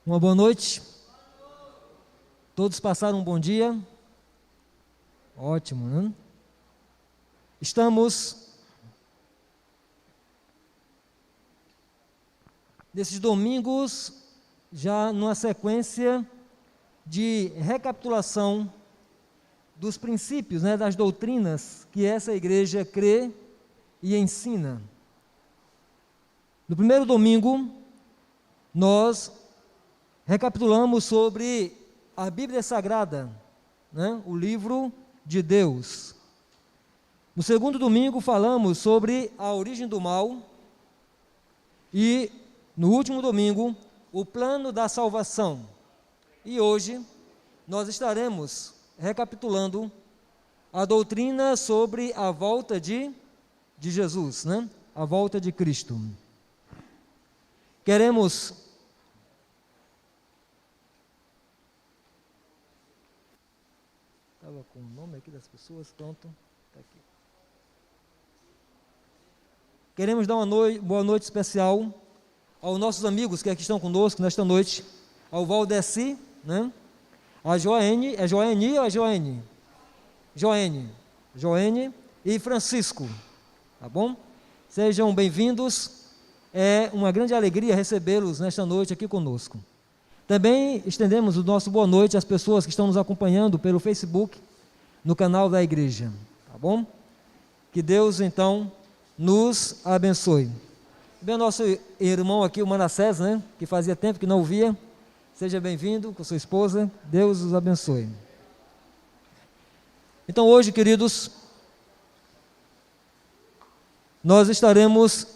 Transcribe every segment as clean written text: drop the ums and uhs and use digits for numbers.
Uma boa noite. Todos passaram um bom dia? Ótimo, né? Estamos nesses domingos já numa sequência de recapitulação dos princípios, das doutrinas que essa igreja crê e ensina. No primeiro domingo, nós recapitulamos sobre a Bíblia Sagrada, o livro de Deus. No segundo domingo falamos sobre a origem do mal e no último domingo o plano da salvação. E hoje nós estaremos recapitulando a doutrina sobre a volta de Jesus, a volta de Cristo. Queremos estava com o nome aqui das pessoas, pronto, está aqui. Queremos dar uma boa noite especial aos nossos amigos que aqui estão conosco nesta noite, ao Valdeci, a Joene, é Joeni ou é Joene? Joene e Francisco, tá bom? Sejam bem-vindos, é uma grande alegria recebê-los nesta noite aqui conosco. Também estendemos o nosso boa noite às pessoas que estão nos acompanhando pelo Facebook, no canal da igreja, tá bom? Que Deus, então, nos abençoe. Bem, nosso irmão aqui, o Manassés, que fazia tempo que não o via, seja bem-vindo com sua esposa, Deus os abençoe. Então hoje, queridos, nós estaremos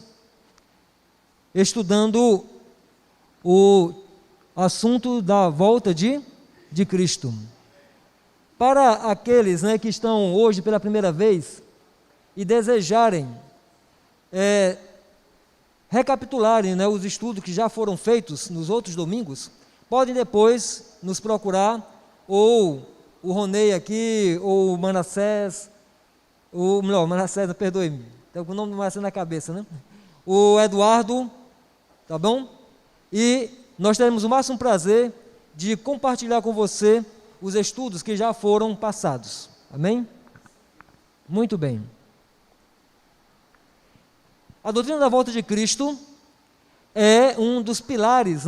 estudando o assunto da volta de Cristo. Para aqueles que estão hoje pela primeira vez e desejarem recapitularem os estudos que já foram feitos nos outros domingos, podem depois nos procurar, ou o Ronei aqui, ou o Manassés, Manassés, perdoe-me, estou com o nome do Manassés na cabeça, o Eduardo, tá bom? E nós teremos o máximo prazer de compartilhar com você os estudos que já foram passados, amém? Muito bem. A doutrina da volta de Cristo é um dos pilares,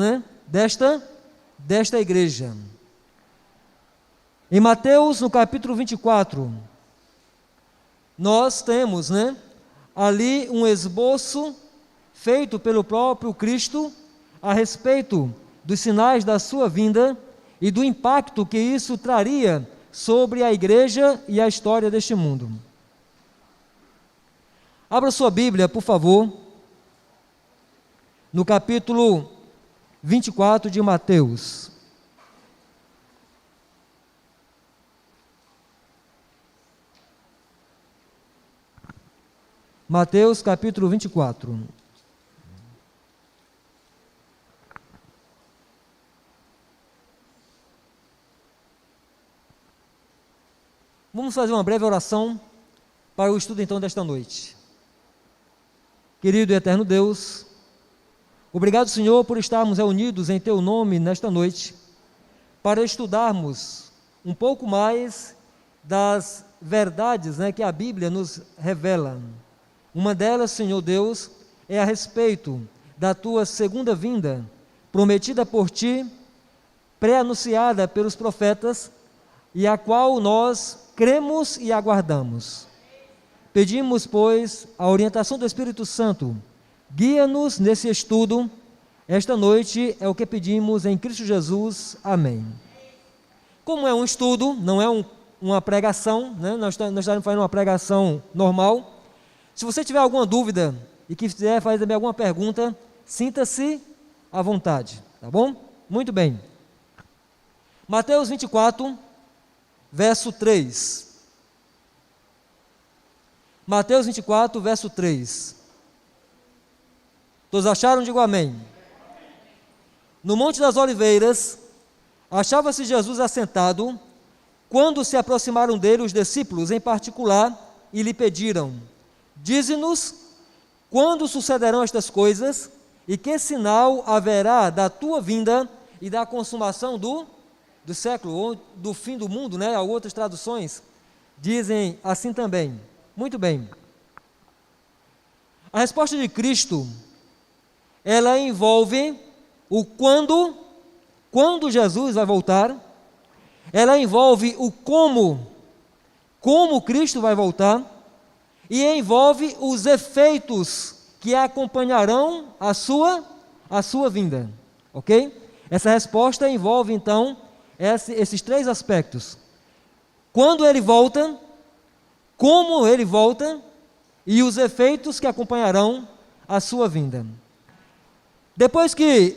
desta igreja. Em Mateus, no capítulo 24, nós temos, ali um esboço feito pelo próprio Cristo a respeito dos sinais da sua vinda e do impacto que isso traria sobre a igreja e a história deste mundo. Abra sua Bíblia, por favor, no capítulo 24 de Mateus. Mateus, capítulo 24. Vamos fazer uma breve oração para o estudo então desta noite. Querido e eterno Deus, obrigado, Senhor, por estarmos reunidos em Teu nome nesta noite, para estudarmos um pouco mais das verdades que a Bíblia nos revela. Uma delas, Senhor Deus, é a respeito da Tua segunda vinda, prometida por Ti, pré-anunciada pelos profetas, e a qual nós cremos e aguardamos. Pedimos, pois, a orientação do Espírito Santo. Guia-nos nesse estudo. Esta noite é o que pedimos em Cristo Jesus. Amém. Como é um estudo, não é uma pregação, nós estaremos fazendo uma pregação normal. Se você tiver alguma dúvida e quiser fazer também alguma pergunta, sinta-se à vontade, tá bom? Muito bem. Mateus 24, verso 3. Mateus 24, verso 3. Todos acharam? Digo amém. No Monte das Oliveiras, achava-se Jesus assentado, quando se aproximaram dele os discípulos em particular e lhe pediram: dize-nos, quando sucederão estas coisas, e que sinal haverá da tua vinda e da consumação do século, ou do fim do mundo, né? Outras traduções dizem assim também. Muito bem. A resposta de Cristo, ela envolve o quando Jesus vai voltar, ela envolve o como Cristo vai voltar, e envolve os efeitos que acompanharão a sua vinda, ok? Essa resposta envolve, então, esses três aspectos: quando ele volta, como ele volta, e os efeitos que acompanharão a sua vinda. Depois que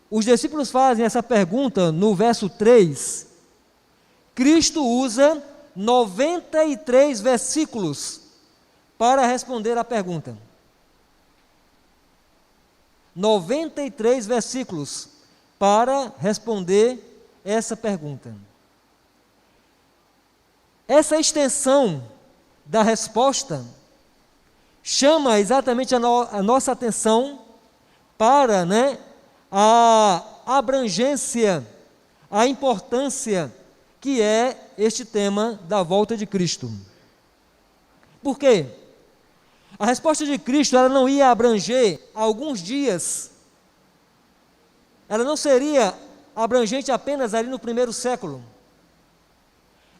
os discípulos fazem essa pergunta no verso 3, Cristo usa 93 versículos para responder à pergunta. 93 versículos para responder essa pergunta. Essa extensão da resposta chama exatamente a nossa atenção para, a abrangência, a importância que é este tema da volta de Cristo. Por quê? A resposta de Cristo, ela não ia abranger alguns dias, ela não seria abrangente apenas ali no primeiro século.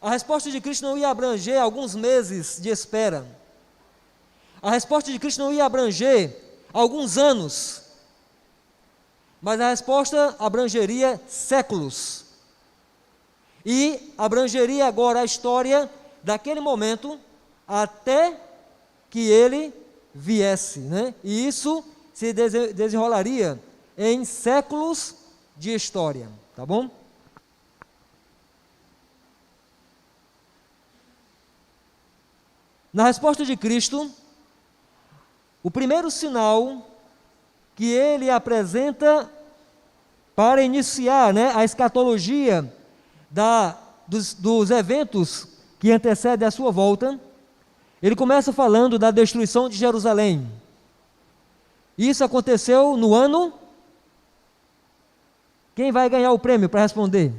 A resposta de Cristo não ia abranger alguns meses de espera. A resposta de Cristo não ia abranger alguns anos, mas a resposta abrangeria séculos. E abrangeria agora a história daquele momento até que ele viesse, E isso se desenrolaria em séculos de história, tá bom? Na resposta de Cristo, o primeiro sinal que ele apresenta para iniciar, a escatologia dos eventos que antecedem a sua volta, ele começa falando da destruição de Jerusalém. Isso aconteceu no ano... Quem vai ganhar o prêmio para responder?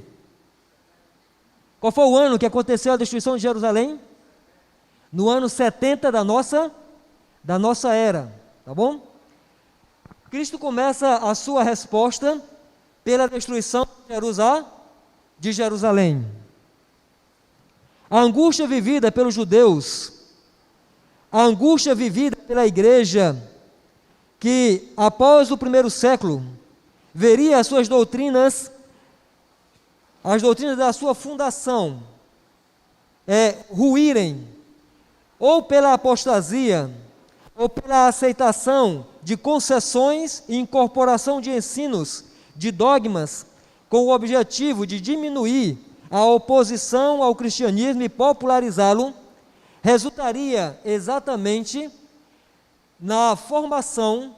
Qual foi o ano que aconteceu a destruição de Jerusalém? No ano 70 da nossa era, tá bom? Cristo começa a sua resposta pela destruição de Jerusalém. A angústia vivida pelos judeus, a angústia vivida pela igreja, que após o primeiro século, veria as suas doutrinas, as doutrinas da sua fundação, ruírem, ou pela apostasia, ou pela aceitação de concessões e incorporação de ensinos, de dogmas, com o objetivo de diminuir a oposição ao cristianismo e popularizá-lo, resultaria exatamente na formação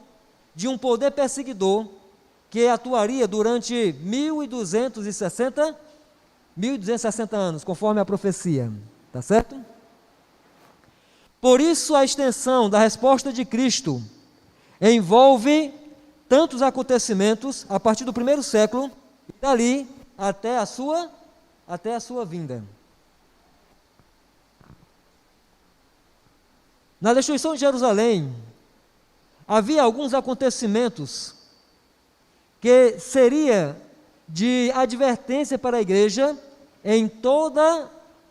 de um poder perseguidor que atuaria durante 1260 anos, conforme a profecia, tá certo? Por isso a extensão da resposta de Cristo envolve tantos acontecimentos a partir do primeiro século e dali até a sua vinda. Na destruição de Jerusalém, havia alguns acontecimentos que seria de advertência para a igreja em todo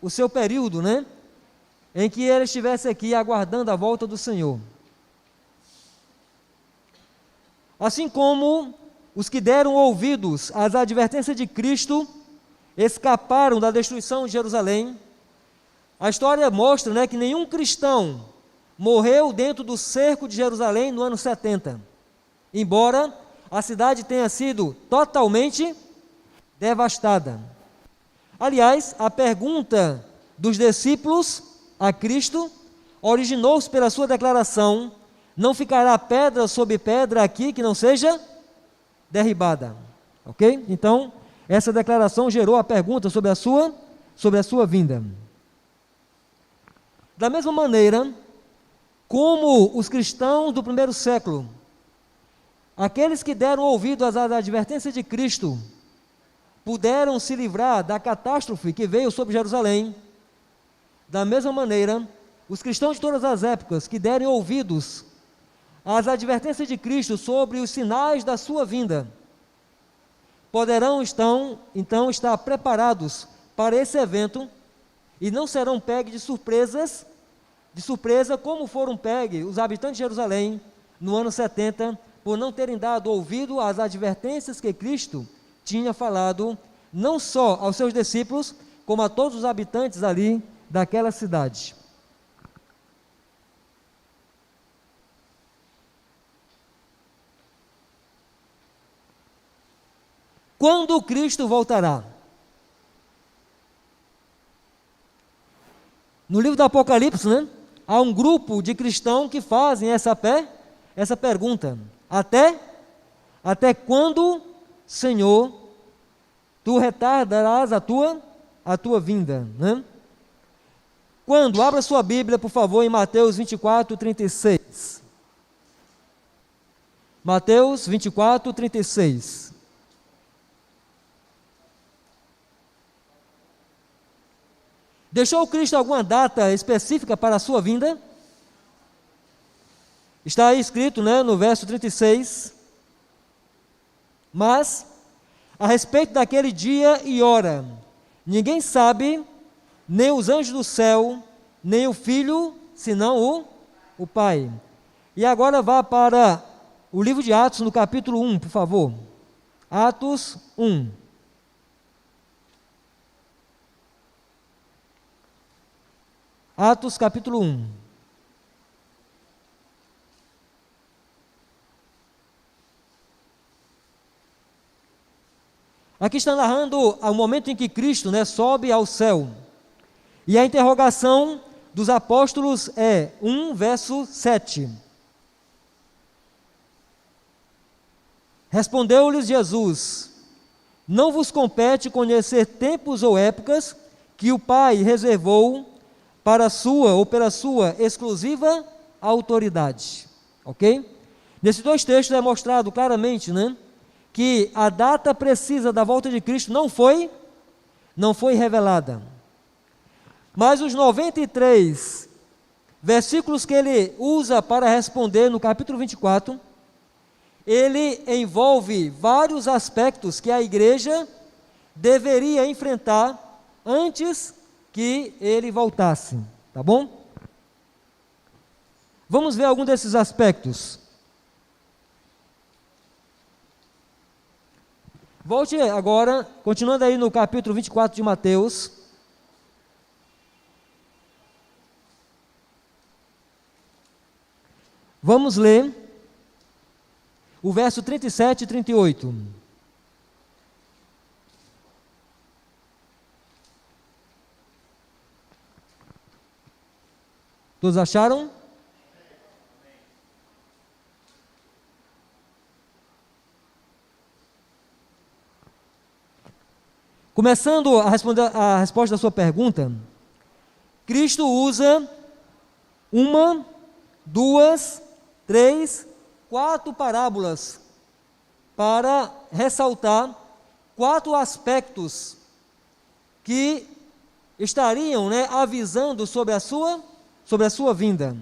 o seu período, em que ele estivesse aqui aguardando a volta do Senhor. Assim como os que deram ouvidos às advertências de Cristo escaparam da destruição de Jerusalém, a história mostra, que nenhum cristão morreu dentro do cerco de Jerusalém no ano 70, embora a cidade tenha sido totalmente devastada. Aliás, a pergunta dos discípulos a Cristo originou-se pela sua declaração: não ficará pedra sobre pedra aqui que não seja derribada. Ok? Então, essa declaração gerou a pergunta sobre a sua vinda. Da mesma maneira, como os cristãos do primeiro século, aqueles que deram ouvido às advertências de Cristo, puderam se livrar da catástrofe que veio sobre Jerusalém, da mesma maneira, os cristãos de todas as épocas que derem ouvidos às advertências de Cristo sobre os sinais da sua vinda, poderão então estar preparados para esse evento e não serão pegos de surpresa como foram pegos os habitantes de Jerusalém no ano 70, por não terem dado ouvido às advertências que Cristo tinha falado, não só aos seus discípulos, como a todos os habitantes ali daquela cidade. Quando Cristo voltará? No livro do Apocalipse, né, há um grupo de cristãos que fazem essa pergunta: até quando, Senhor, tu retardarás a tua vinda? Né? Quando? Abra sua Bíblia, por favor, em Mateus 24, 36. Mateus 24, 36. Deixou Cristo alguma data específica para a sua vinda? Está aí escrito, né, no verso 36. Mas, a respeito daquele dia e hora, ninguém sabe, nem os anjos do céu, nem o Filho, senão o Pai. E agora vá para o livro de Atos, no capítulo 1, por favor. Atos 1. Atos capítulo 1. Aqui está narrando o momento em que Cristo, né, sobe ao céu. E a interrogação dos apóstolos é 1, verso 7. Respondeu-lhes Jesus: não vos compete conhecer tempos ou épocas que o Pai reservou para pela sua exclusiva autoridade. Ok? Nesses dois textos é mostrado claramente, né, que a data precisa da volta de Cristo não foi revelada. Mas os 93 versículos que ele usa para responder no capítulo 24, ele envolve vários aspectos que a igreja deveria enfrentar antes que ele voltasse, tá bom? Vamos ver algum desses aspectos. Volte agora, continuando aí no capítulo 24 de Mateus. Vamos ler o verso 37 e 38. Todos acharam? Começando a responder a resposta da sua pergunta, Cristo usa 1, 2, 3, 4 parábolas para ressaltar 4 aspectos que estariam, né, avisando sobre a sua vinda.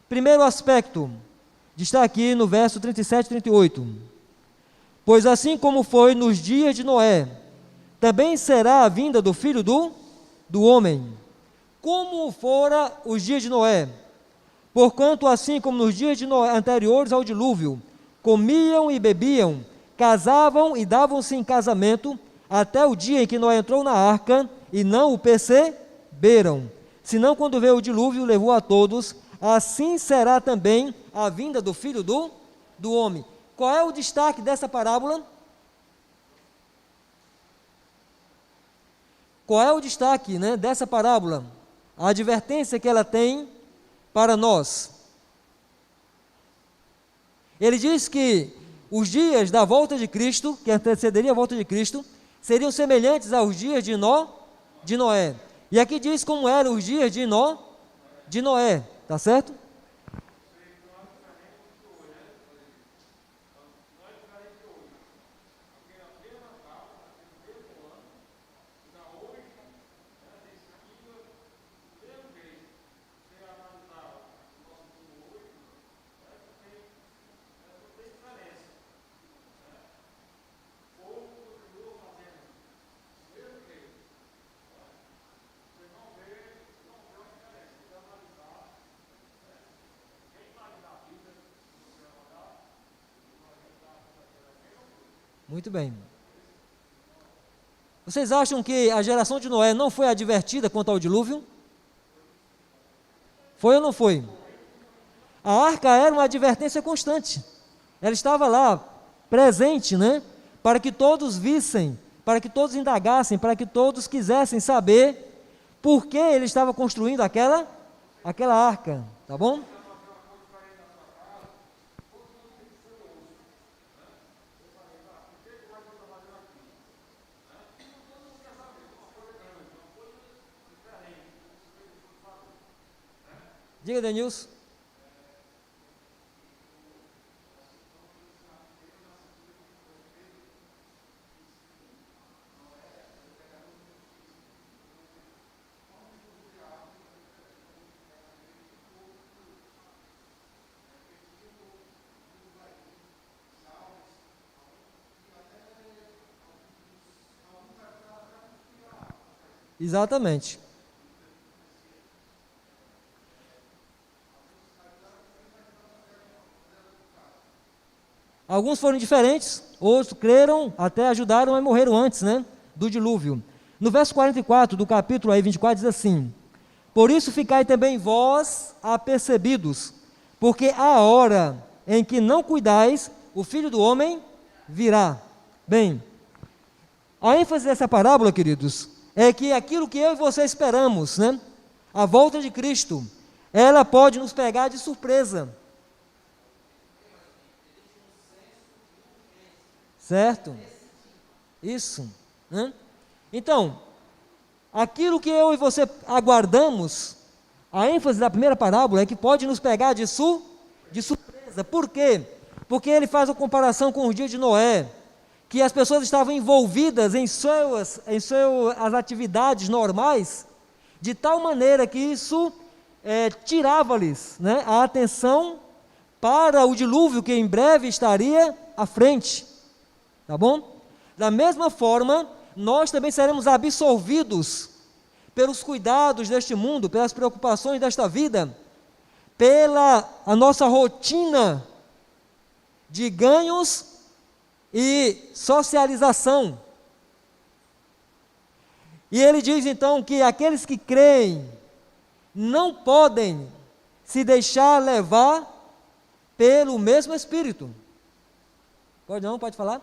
Primeiro aspecto, está aqui no verso 37 e 38. Pois assim como foi nos dias de Noé, também será a vinda do Filho do Homem. Como fora os dias de Noé? Porquanto assim como nos dias de Noé, anteriores ao dilúvio, comiam e bebiam, casavam e davam-se em casamento, até o dia em que Noé entrou na arca, e não o perceberam. Senão quando veio o dilúvio, levou a todos, assim será também a vinda do Filho do Homem. Qual é o destaque dessa parábola? Qual é o destaque, né, dessa parábola? A advertência que ela tem para nós. Ele diz que os dias da volta de Cristo, que antecederia a volta de Cristo, seriam semelhantes aos dias de Noé. E aqui diz como eram os dias de Noé, tá certo? Muito bem. Vocês acham que a geração de Noé não foi advertida quanto ao dilúvio? Foi ou não foi? A arca era uma advertência constante. Ela estava lá, presente, né? Para que todos vissem, para que todos indagassem, para que todos quisessem saber por que ele estava construindo aquela arca, tá bom? Diga, Denilson. Exatamente. Alguns foram diferentes, outros creram, até ajudaram, mas morreram antes, né, do dilúvio. No verso 44 do capítulo aí 24 diz assim: por isso ficai também vós apercebidos, porque a hora em que não cuidais, o Filho do Homem virá. Bem, a ênfase dessa parábola, queridos, é que aquilo que eu e você esperamos, né, a volta de Cristo, ela pode nos pegar de surpresa. Certo? Isso, né? Então, aquilo que eu e você aguardamos, a ênfase da primeira parábola é que pode nos pegar de surpresa. Por quê? Porque ele faz a comparação com os dias de Noé, que as pessoas estavam envolvidas em suas atividades normais, de tal maneira que isso tirava-lhes, né, a atenção para o dilúvio que em breve estaria à frente. Tá bom? Da mesma forma, nós também seremos absorvidos pelos cuidados deste mundo, pelas preocupações desta vida, pela a nossa rotina de ganhos e socialização. E ele diz então que aqueles que creem não podem se deixar levar pelo mesmo Espírito. Pode não? Pode falar?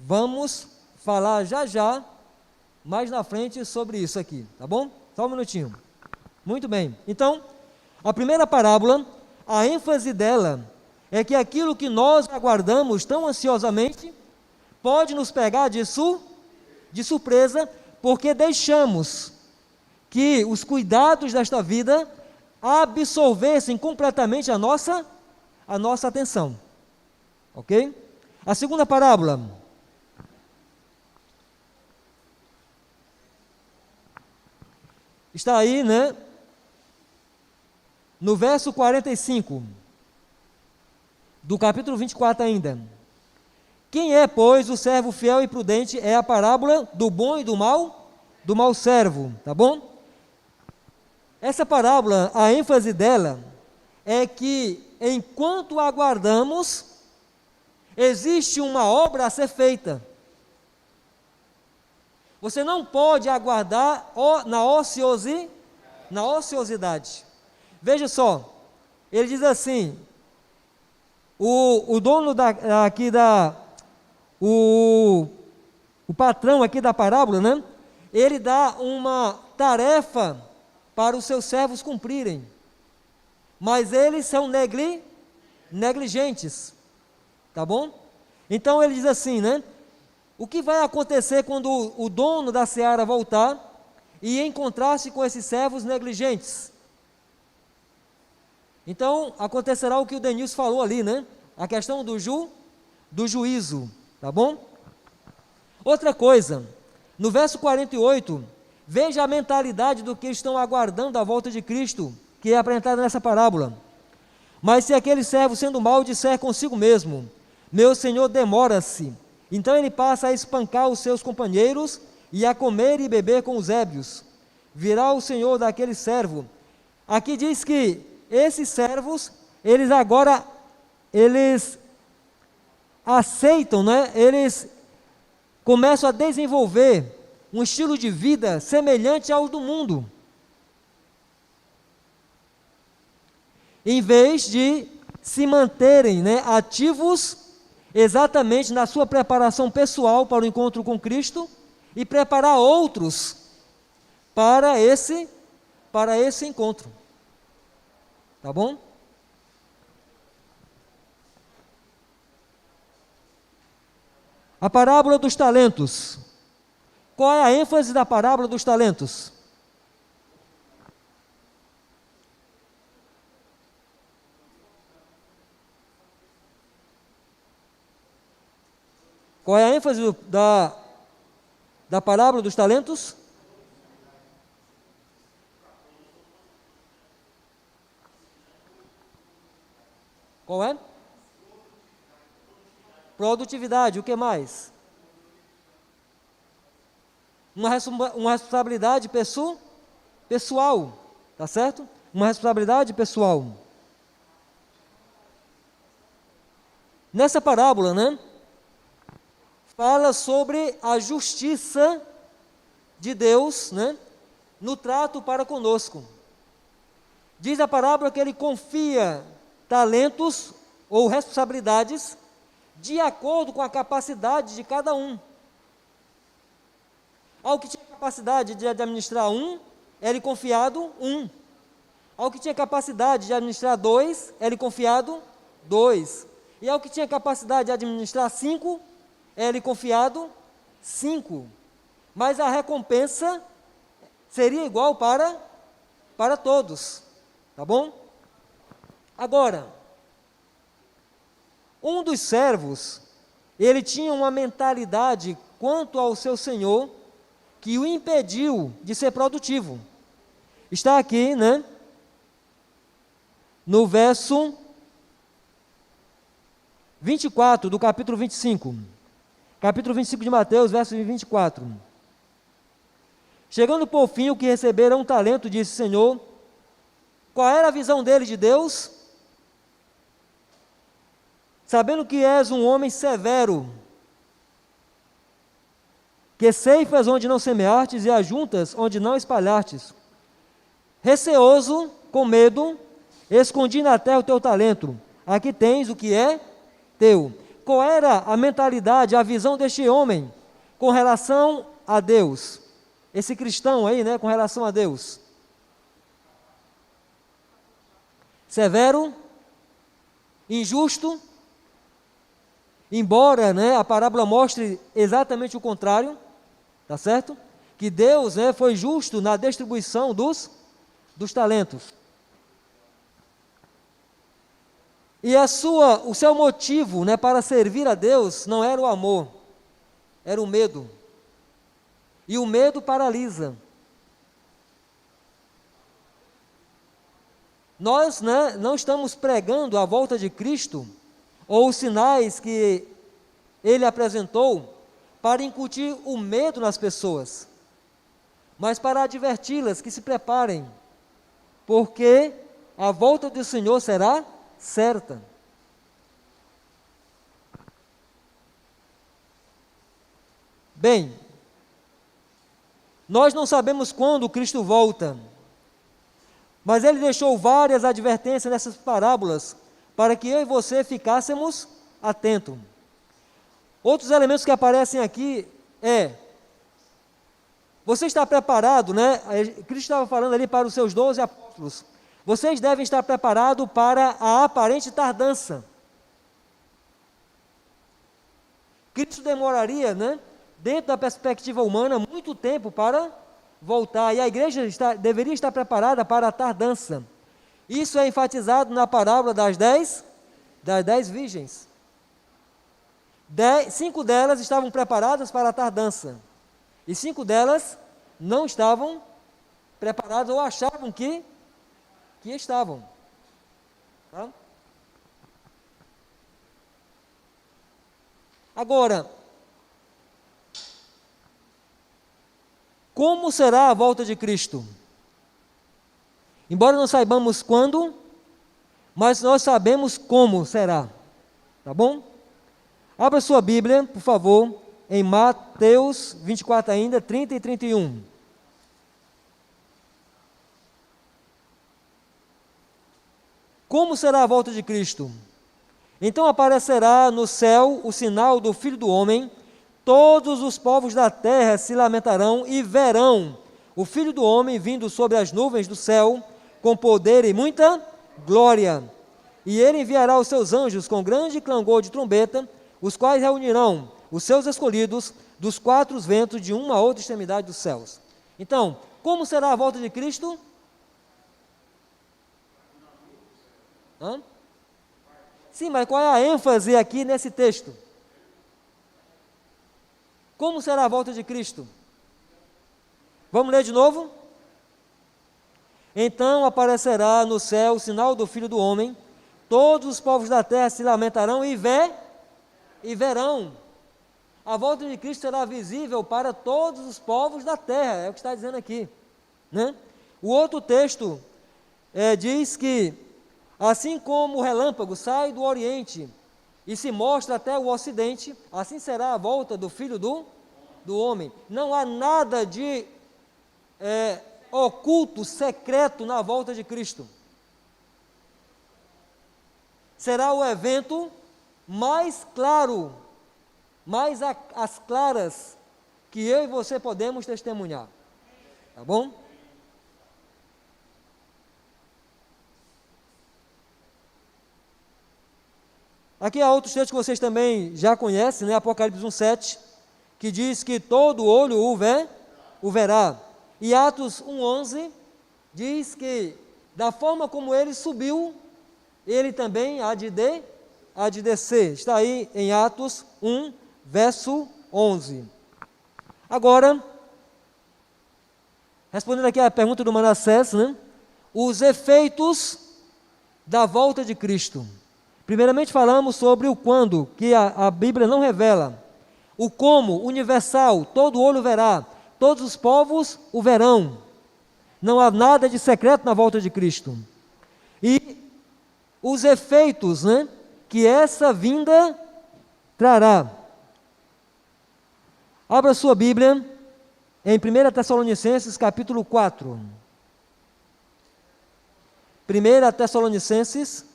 Vamos falar já, mais na frente, sobre isso aqui, tá bom? Só um minutinho. Muito bem. Então, a primeira parábola, a ênfase dela é que aquilo que nós aguardamos tão ansiosamente pode nos pegar de surpresa, porque deixamos que os cuidados desta vida absorvessem completamente a nossa atenção. Ok? A segunda parábola está aí, né? No verso 45 do capítulo 24 ainda. Quem é, pois, o servo fiel e prudente? É a parábola do bom e do mau servo, tá bom? Essa parábola, a ênfase dela é que enquanto aguardamos, existe uma obra a ser feita. Você não pode aguardar na ociosidade. Veja só, ele diz assim, o dono o patrão aqui da parábola, né? Ele dá uma tarefa para os seus servos cumprirem, mas eles são negligentes, tá bom? Então ele diz assim, né? O que vai acontecer quando o dono da seara voltar e encontrar-se com esses servos negligentes? Então, acontecerá o que o Denilson falou ali, né? A questão do juízo, tá bom? Outra coisa, no verso 48, veja a mentalidade do que estão aguardando a volta de Cristo, que é apresentada nessa parábola. Mas se aquele servo, sendo mau, disser consigo mesmo, meu senhor demora-se, então ele passa a espancar os seus companheiros e a comer e beber com os ébrios. Virá o senhor daquele servo. Aqui diz que esses servos, eles aceitam, né? Eles começam a desenvolver um estilo de vida semelhante ao do mundo, em vez de se manterem, né, ativos exatamente na sua preparação pessoal para o encontro com Cristo e preparar outros para esse encontro. Tá bom? A parábola dos talentos. Qual é a ênfase da parábola dos talentos? Qual é a ênfase da parábola dos talentos? Qual é? Produtividade. O que mais? Uma responsabilidade pessoal, tá certo? Uma responsabilidade pessoal. Nessa parábola, né, fala sobre a justiça de Deus, né, no trato para conosco. Diz a parábola que ele confia talentos ou responsabilidades de acordo com a capacidade de cada um. Ao que tinha capacidade de administrar é-lhe confiado um. Ao que tinha capacidade de administrar 2, é-lhe confiado 2. E ao que tinha capacidade de administrar 5, é-lhe confiado 5. Mas a recompensa seria igual para todos. Tá bom? Agora, um dos servos, ele tinha uma mentalidade quanto ao seu senhor que o impediu de ser produtivo. Está aqui, né? No verso 24 do capítulo 25. Capítulo 25 de Mateus, verso 24. Chegando por fim, o que receberam um talento, disse: Senhor, qual era a visão dele de Deus? Sabendo que és um homem severo, que ceifas onde não semeastes e ajuntas onde não espalhastes. Receoso, com medo, escondi na terra o teu talento. Aqui tens o que é teu. Qual era a mentalidade, a visão deste homem com relação a Deus? Esse cristão aí, né, com relação a Deus. Severo, injusto, embora, né, a parábola mostre exatamente o contrário, tá certo? Que Deus, né, foi justo na distribuição dos talentos. E o seu motivo, né, para servir a Deus não era o amor, era o medo. E o medo paralisa. Nós, né, não estamos pregando a volta de Cristo ou os sinais que Ele apresentou para incutir o medo nas pessoas, mas para adverti-las que se preparem, porque a volta do Senhor será certa. Bem, nós não sabemos quando Cristo volta, mas Ele deixou várias advertências nessas parábolas, para que eu e você ficássemos atentos. Outros elementos que aparecem aqui você está preparado, né? Cristo estava falando ali para os seus 12 apóstolos. Vocês devem estar preparados para a aparente tardança. Cristo demoraria, né, dentro da perspectiva humana, muito tempo para voltar. E a igreja deveria estar preparada para a tardança. Isso é enfatizado na parábola das 10 virgens. 5 delas estavam preparadas para a tardança. E 5 delas não estavam preparadas ou achavam que estavam. Tá? Agora, como será a volta de Cristo? Embora não saibamos quando, mas nós sabemos como será, tá bom? Abra sua Bíblia, por favor, em Mateus 24 ainda, 30 e 31. Como será a volta de Cristo? Então aparecerá no céu o sinal do Filho do Homem, todos os povos da terra se lamentarão e verão o Filho do Homem vindo sobre as nuvens do céu, com poder e muita glória. E ele enviará os seus anjos com grande clangor de trombeta, os quais reunirão os seus escolhidos dos quatro ventos de uma a outra extremidade dos céus. Então, como será a volta de Cristo? Sim, mas qual é a ênfase aqui nesse texto? Como será a volta de Cristo? Vamos ler de novo? Então aparecerá no céu o sinal do Filho do Homem, todos os povos da terra se lamentarão e verão. A volta de Cristo será visível para todos os povos da terra, é o que está dizendo aqui, né? O outro texto diz que assim como o relâmpago sai do Oriente e se mostra até o Ocidente, assim será a volta do Filho do Homem. Não há nada de oculto, secreto na volta de Cristo. Será o evento mais claro, mais as claras, que eu e você podemos testemunhar. Tá bom? Aqui há outros textos que vocês também já conhecem, né? Apocalipse 1,7, que diz que todo olho o verá. E Atos 1,11 diz que da forma como ele subiu, ele também há de descer. Está aí em Atos 1, verso 11. Agora, respondendo aqui a pergunta do Manassés, né? Os efeitos da volta de Cristo. Primeiramente falamos sobre o quando, que a Bíblia não revela. O como, universal, todo olho verá, todos os povos o verão. Não há nada de secreto na volta de Cristo. E os efeitos, né, que essa vinda trará. Abra sua Bíblia em 1 Tessalonicenses capítulo 4. 1 Tessalonicenses.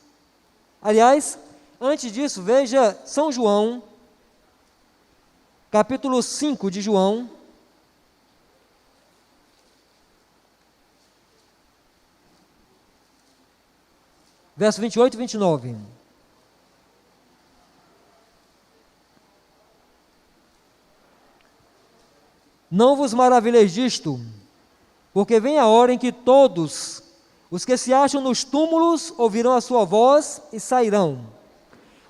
Aliás, antes disso, veja São João, capítulo 5 de João, verso 28 e 29. Não vos maravilheis disto, porque vem a hora em que todos os que se acham nos túmulos ouvirão a sua voz e sairão.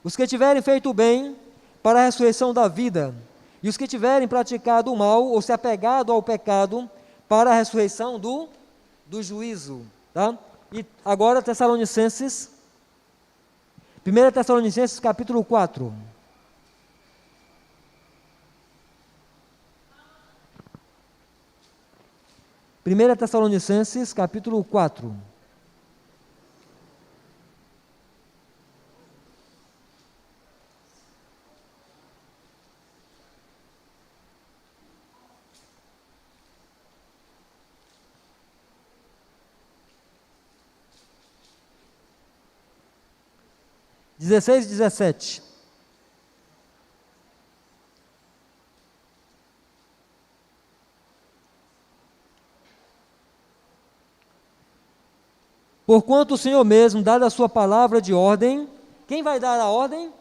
Os que tiverem feito o bem para a ressurreição da vida, e os que tiverem praticado o mal ou se apegado ao pecado para a ressurreição do juízo. Tá? E agora Tessalonicenses, 1 Tessalonicenses capítulo 4. Primeira Tessalonicenses, capítulo 4. Dezesseis e 17. Porquanto o Senhor mesmo, dada a sua palavra de ordem, quem vai dar a ordem?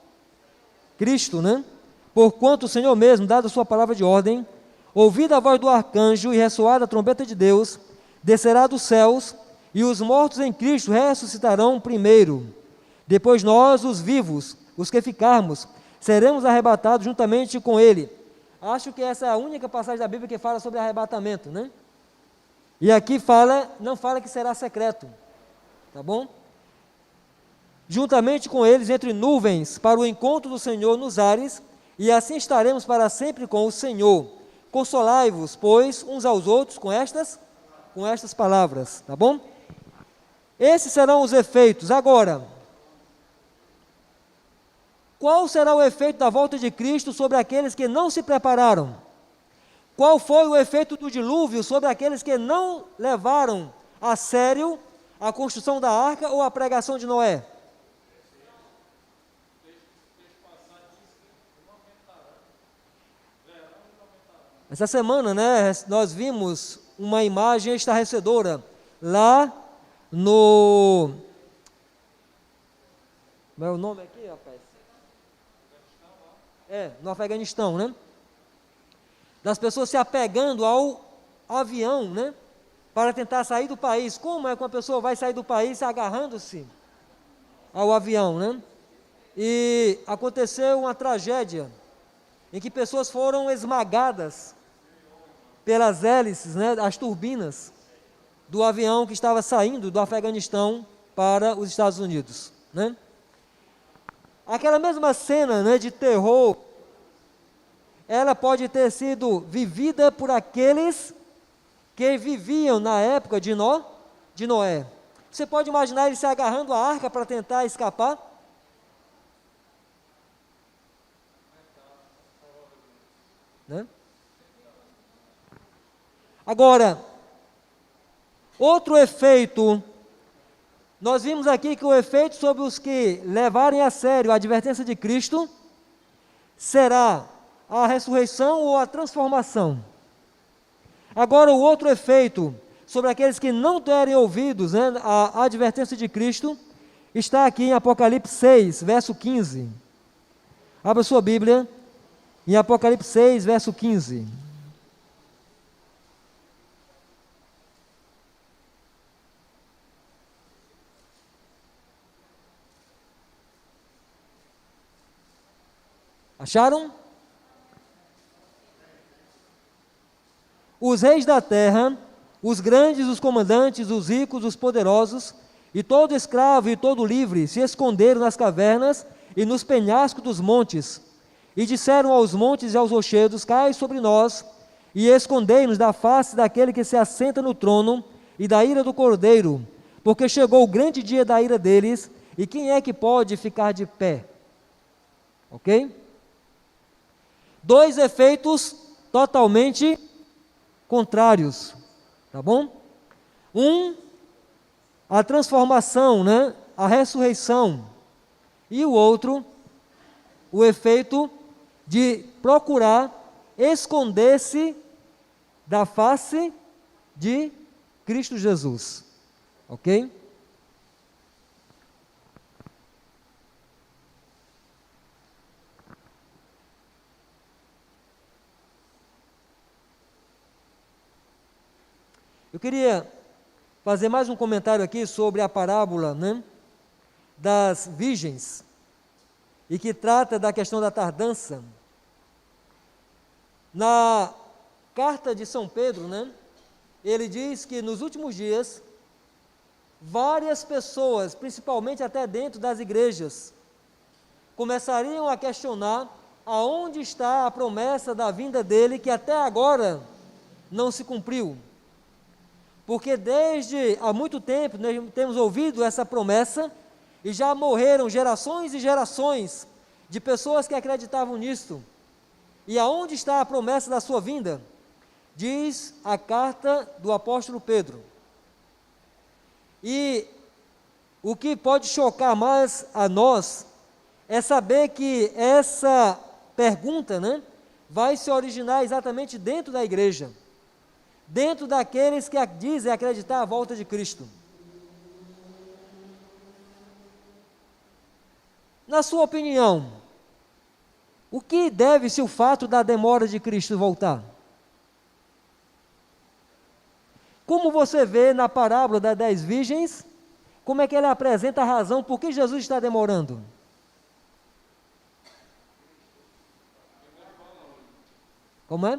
Cristo, né? Porquanto o Senhor mesmo, dada a sua palavra de ordem, ouvida a voz do arcanjo e ressoada a trombeta de Deus, descerá dos céus, e os mortos em Cristo ressuscitarão primeiro. Depois nós, os vivos, os que ficarmos, seremos arrebatados juntamente com Ele. Acho que essa é a única passagem da Bíblia que fala sobre arrebatamento, né? E aqui não fala que será secreto. Tá bom? Juntamente com eles, entre nuvens, para o encontro do Senhor nos ares, e assim estaremos para sempre com o Senhor. Consolai-vos, pois, uns aos outros com estas palavras, tá bom? Esses serão os efeitos. Agora, qual será o efeito da volta de Cristo sobre aqueles que não se prepararam? Qual foi o efeito do dilúvio sobre aqueles que não levaram a sério a construção da arca ou a pregação de Noé? Essa semana, né, nós vimos uma imagem estarrecedora lá no... Como é o nome aqui, rapaz? No Afeganistão, né? Das pessoas se apegando ao avião, né? Para tentar sair do país. Como é que uma pessoa vai sair do país agarrando-se ao avião, né? E aconteceu uma tragédia em que pessoas foram esmagadas pelas hélices, né, as turbinas do avião que estava saindo do Afeganistão para os Estados Unidos, né? Aquela mesma cena, né, de terror, ela pode ter sido vivida por aqueles que viviam na época de Noé. Você pode imaginar ele se agarrando à arca para tentar escapar? Né? Agora, outro efeito, nós vimos aqui que o efeito sobre os que levarem a sério a advertência de Cristo será a ressurreição ou a transformação. Agora, o outro efeito sobre aqueles que não derem ouvidos, né, à advertência de Cristo está aqui em Apocalipse 6, verso 15. Abra sua Bíblia em Apocalipse 6, verso 15. Acharam? Os reis da terra, os grandes, os comandantes, os ricos, os poderosos, e todo escravo e todo livre se esconderam nas cavernas e nos penhascos dos montes, e disseram aos montes e aos rochedos: cai sobre nós, e escondei-nos da face daquele que se assenta no trono e da ira do Cordeiro, porque chegou o grande dia da ira deles, e quem é que pode ficar de pé? Ok? Dois efeitos totalmente contrários, tá bom? Um, a transformação, né? A ressurreição. E o outro, o efeito de procurar esconder-se da face de Cristo Jesus. Ok? Eu queria fazer mais um comentário aqui sobre a parábola, né, das virgens, e que trata da questão da tardança. Na carta de São Pedro, né, ele diz que nos últimos dias, várias pessoas, principalmente até dentro das igrejas, começariam a questionar aonde está a promessa da vinda dele, que até agora não se cumpriu. Porque desde há muito tempo nós temos ouvido essa promessa e já morreram gerações e gerações de pessoas que acreditavam nisto. E aonde está a promessa da sua vinda? Diz a carta do apóstolo Pedro. E o que pode chocar mais a nós é saber que essa pergunta, né, vai se originar exatamente dentro da igreja, dentro daqueles que dizem acreditar a volta de Cristo. Na sua opinião, o que deve-se o fato da demora de Cristo voltar? Como você vê na parábola das 10 virgens, como é que ele apresenta a razão por que Jesus está demorando? Como é?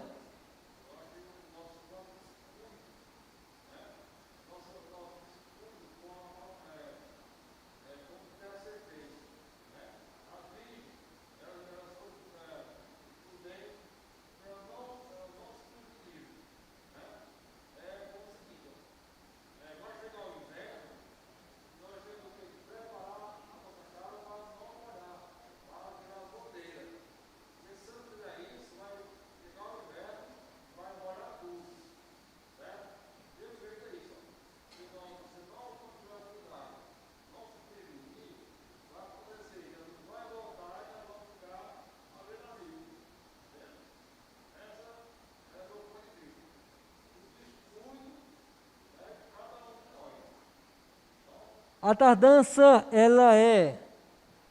A tardança, ela é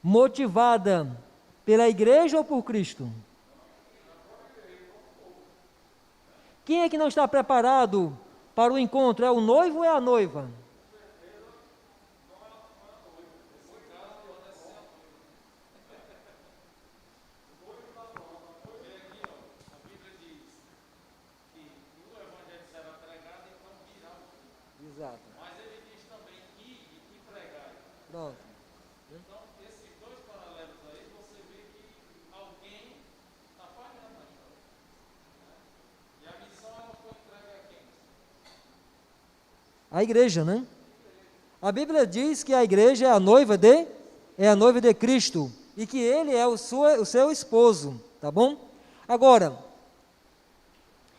motivada pela igreja ou por Cristo? Quem é que não está preparado para o encontro? É o noivo ou é a noiva? Exato. Mas ele diz também ir e pregar. Pronto. Então, esses dois paralelos aí, você vê que alguém está pagando a história. E a missão ela foi entregue a quem? A igreja, né? A Bíblia diz que a igreja é a noiva de Cristo e que ele é o seu esposo, tá bom? Agora,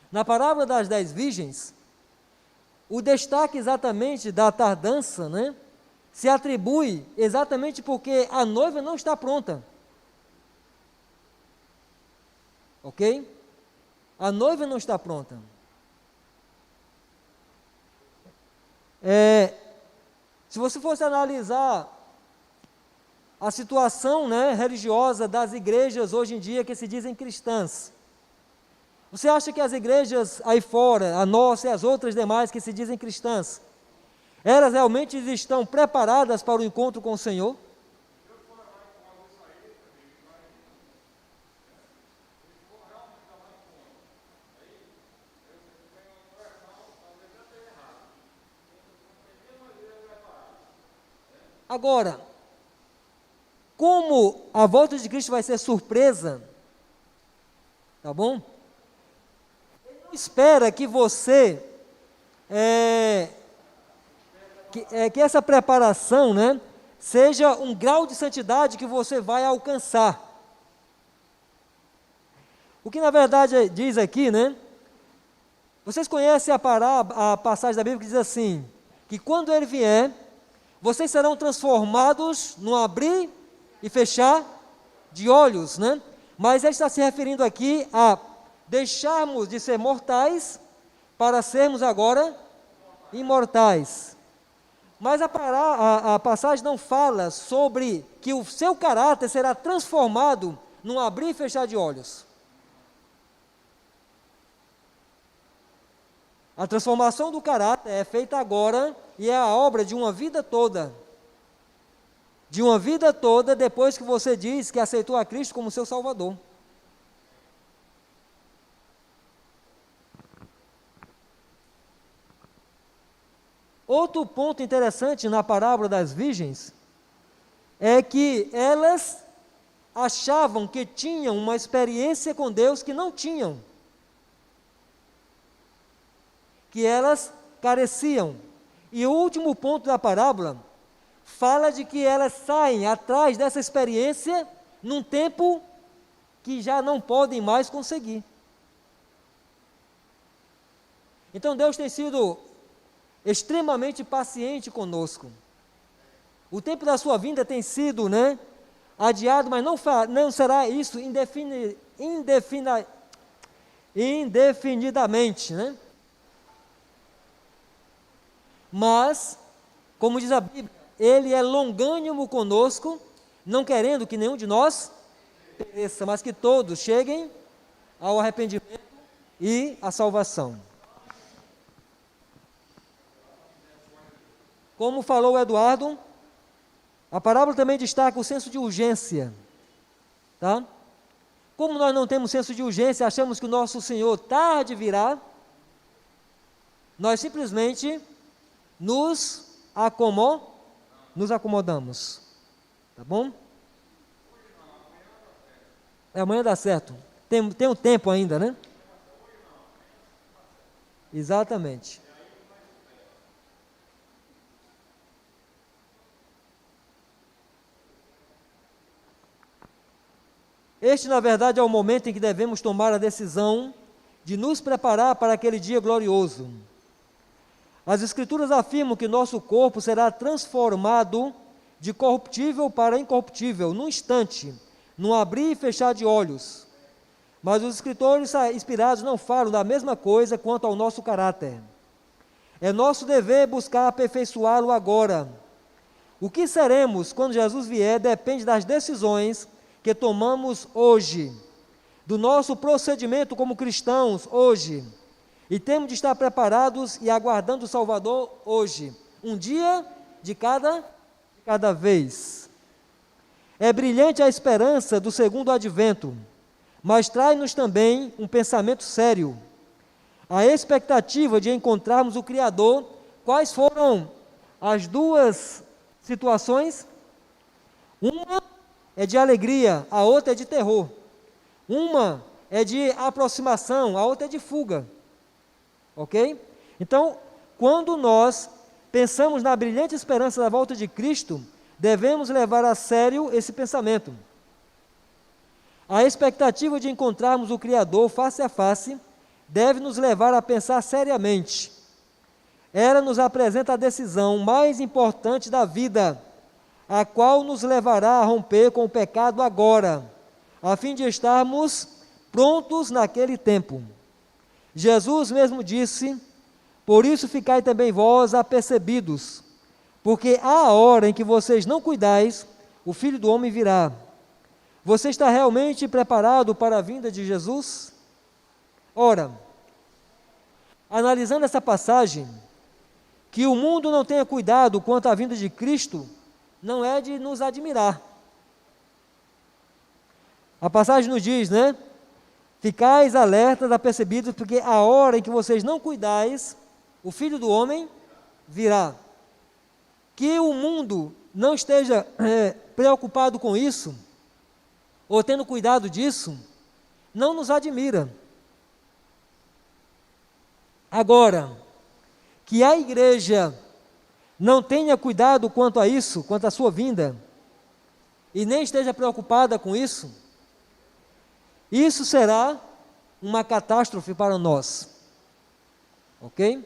na parábola das 10 virgens, o destaque exatamente da tardança, né, se atribui exatamente porque a noiva não está pronta. Ok? A noiva não está pronta. Se você fosse analisar a situação, né, religiosa das igrejas hoje em dia que se dizem cristãs, você acha que as igrejas aí fora, a nossa e as outras demais que se dizem cristãs, elas realmente estão preparadas para o encontro com o Senhor? Agora, como a volta de Cristo vai ser surpresa, tá bom? Ele não espera que você, que essa preparação, né, seja um grau de santidade que você vai alcançar. O que na verdade diz aqui, né? Vocês conhecem a passagem da Bíblia que diz assim, que quando ele vier, vocês serão transformados no abrir e fechar de olhos, né? Mas ele está se referindo aqui a deixarmos de ser mortais para sermos agora imortais. Mas a passagem não fala sobre que o seu caráter será transformado num abrir e fechar de olhos. A transformação do caráter é feita agora e é a obra de uma vida toda. De uma vida toda depois que você diz que aceitou a Cristo como seu Salvador. Outro ponto interessante na parábola das virgens é que elas achavam que tinham uma experiência com Deus que não tinham. Que elas careciam. E o último ponto da parábola fala de que elas saem atrás dessa experiência num tempo que já não podem mais conseguir. Então Deus tem sido extremamente paciente conosco. O tempo da sua vinda tem sido, né, adiado, mas não será isso indefinidamente, né? Mas, como diz a Bíblia, ele é longânimo conosco, não querendo que nenhum de nós pereça, mas que todos cheguem ao arrependimento e à salvação. Como falou o Eduardo, a parábola também destaca o senso de urgência, tá? Como nós não temos senso de urgência, achamos que o nosso Senhor tarde virá, nós simplesmente nos acomodamos, tá bom? Amanhã dá certo, tem um tempo ainda, né? Exatamente. Este, na verdade, é o momento em que devemos tomar a decisão de nos preparar para aquele dia glorioso. As Escrituras afirmam que nosso corpo será transformado de corruptível para incorruptível, num instante, num abrir e fechar de olhos. Mas os escritores inspirados não falam da mesma coisa quanto ao nosso caráter. É nosso dever buscar aperfeiçoá-lo agora. O que seremos quando Jesus vier depende das decisões que tomamos hoje, do nosso procedimento como cristãos hoje. E temos de estar preparados e aguardando o Salvador hoje, um dia de cada vez. É brilhante a esperança do segundo advento, mas traz-nos também um pensamento sério. A expectativa de encontrarmos o Criador. Quais foram as duas situações? Uma é de alegria, a outra é de terror. Uma é de aproximação, a outra é de fuga. Ok? Então, quando nós pensamos na brilhante esperança da volta de Cristo, devemos levar a sério esse pensamento. A expectativa de encontrarmos o Criador face a face deve nos levar a pensar seriamente. Ela nos apresenta a decisão mais importante da vida, a qual nos levará a romper com o pecado agora, a fim de estarmos prontos naquele tempo. Jesus mesmo disse: por isso ficai também vós apercebidos, porque há a hora em que vocês não cuidais, o Filho do Homem virá. Você está realmente preparado para a vinda de Jesus? Ora, analisando essa passagem, que o mundo não tenha cuidado quanto à vinda de Cristo, não é de nos admirar. A passagem nos diz, né? Ficais alertas, apercebidos, porque a hora em que vocês não cuidais, o Filho do Homem virá. Que o mundo não esteja preocupado com isso, ou tendo cuidado disso, não nos admira. Agora, que a igreja não tenha cuidado quanto a isso, quanto à sua vinda, e nem esteja preocupada com isso, isso será uma catástrofe para nós. Ok?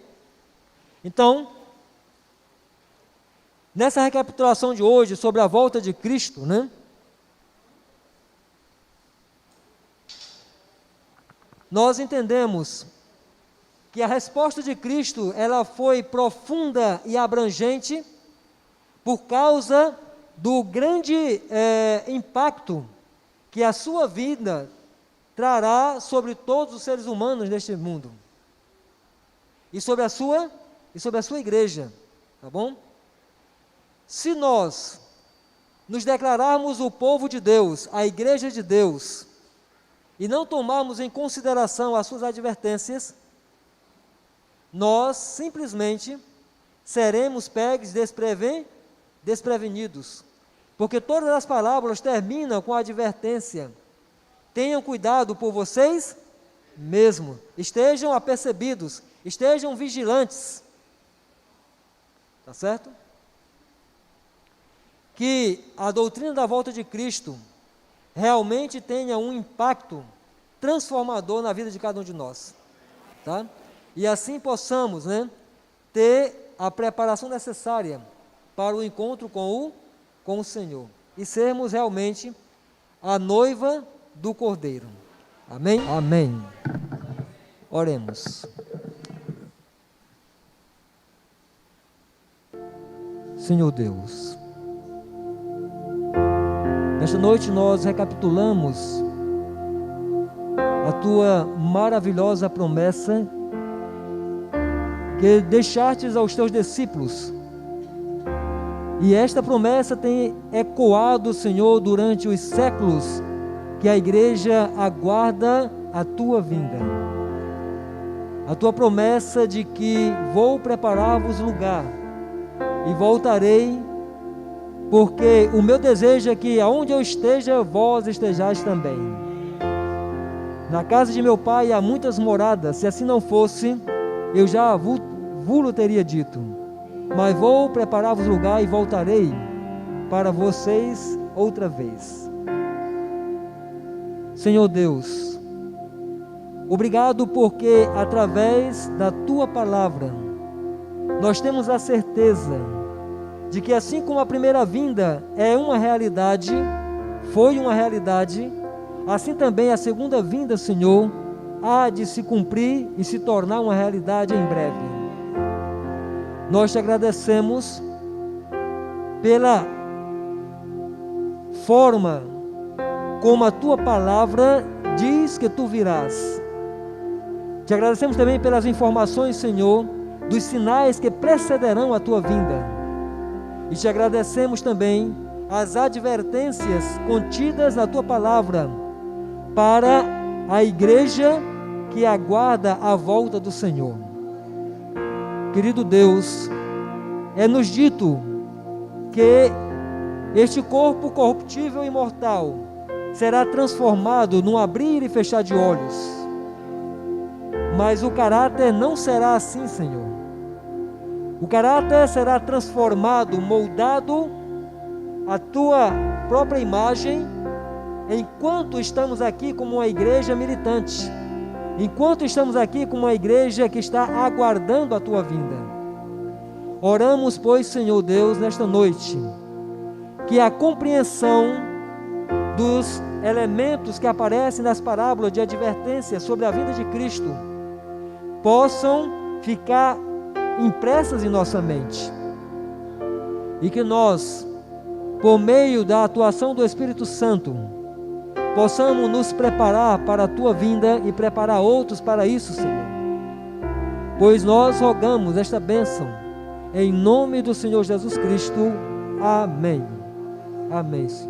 Então, nessa recapitulação de hoje sobre a volta de Cristo, né? Nós entendemos que a resposta de Cristo, ela foi profunda e abrangente por causa do grande impacto que a sua vida trará sobre todos os seres humanos deste mundo e sobre a sua igreja, tá bom? Se nós nos declararmos o povo de Deus, a igreja de Deus, e não tomarmos em consideração as suas advertências, nós simplesmente seremos pegos desprevenidos, porque todas as palavras terminam com a advertência: tenham cuidado por vocês mesmos, estejam apercebidos, estejam vigilantes, tá certo? Que a doutrina da volta de Cristo realmente tenha um impacto transformador na vida de cada um de nós, tá? E assim possamos, né, ter a preparação necessária para o encontro com o Senhor e sermos realmente a noiva do Cordeiro. Amém? Amém. Oremos. Senhor Deus, nesta noite nós recapitulamos a Tua maravilhosa promessa que deixastes aos Teus discípulos, e esta promessa tem ecoado, Senhor, durante os séculos que a igreja aguarda a Tua vinda. A Tua promessa de que vou preparar-vos lugar e voltarei, porque o meu desejo é que aonde eu esteja, vós estejais também. Na casa de meu pai há muitas moradas, se assim não fosse, eu já vulo teria dito, mas vou preparar-vos lugar e voltarei para vocês outra vez. Senhor Deus, obrigado porque através da Tua palavra, nós temos a certeza de que assim como a primeira vinda é uma realidade, foi uma realidade, assim também a segunda vinda, Senhor, há de se cumprir e se tornar uma realidade em breve. Nós te agradecemos pela forma como a tua palavra diz que tu virás. Te agradecemos também pelas informações, Senhor, dos sinais que precederão a tua vinda. E te agradecemos também as advertências contidas na tua palavra para a igreja que aguarda a volta do Senhor. Querido Deus, é-nos dito que este corpo corruptível e mortal será transformado num abrir e fechar de olhos. Mas o caráter não será assim, Senhor. O caráter será transformado, moldado à tua própria imagem, enquanto estamos aqui como uma igreja militante, enquanto estamos aqui como uma igreja que está aguardando a tua vinda. Oramos, pois, Senhor Deus, nesta noite, que a compreensão dos elementos que aparecem nas parábolas de advertência sobre a vinda de Cristo possam ficar impressas em nossa mente, e que nós, por meio da atuação do Espírito Santo, possamos nos preparar para a tua vinda e preparar outros para isso, Senhor. Pois nós rogamos esta bênção em nome do Senhor Jesus Cristo. Amém. Amém, Senhor.